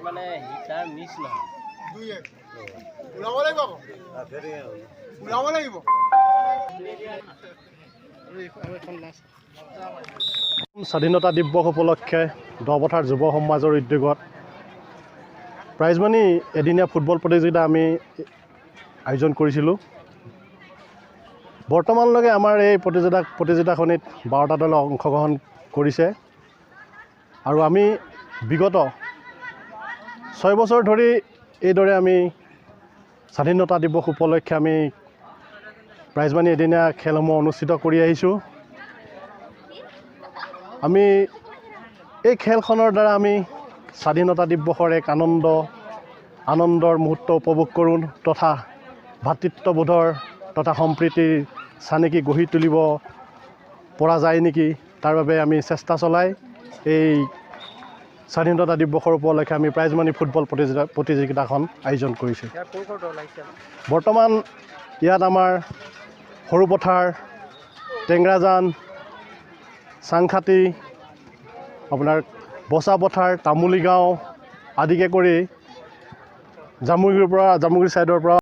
মানে heater miss নহয় স্বাধীনতা দিৱস উপলক্ষে দহপথাৰ যুৱ সমাজৰ উদ্যোগত প্ৰাইজমানি এদিনীয়া ফুটবল প্ৰতিযোগিতা আমি আয়োজন কৰিছিলোঁ। বৰ্তমানলৈকে আমাৰ এই প্ৰতিযোগিতাখনিত 12টা দলে অংশগ্ৰহণ কৰিছে আৰু আমি বিগত 6 বছৰ ধৰি এইদৰে আমি স্বাধীনতা দিৱস উপলক্ষে আমি প্ৰাইজমানি এদিনীয়া খেলসমূহ অনুষ্ঠিত কৰি আহিছোঁ। আমি এই খেলখনৰ দ্বাৰা আমি স্বাধীনতা দিৱসৰ এক আনন্দৰ মুহূৰ্ত উপভোগ কৰোঁ তথা ভাতৃত্ববোধৰ তথা সম্প্ৰীতিৰ চানেকি গঢ়ি তুলিব পৰা যায় নেকি তাৰ বাবে আমি চেষ্টা চলাই এই স্বাধীনতা দিৱসৰ উপলক্ষে আমি প্ৰাইজমানি ফুটবল প্ৰতিযোগিতাখন আয়োজন কৰিছোঁ। বৰ্তমান ইয়াত আমাৰ সৰুপথাৰ, টেংৰাজান, চাংখাতি, আপোনাৰ বচাপথাৰ, তামুলীগাঁও আদিকে কৰি জামুগুৰি ছাইডৰ পৰা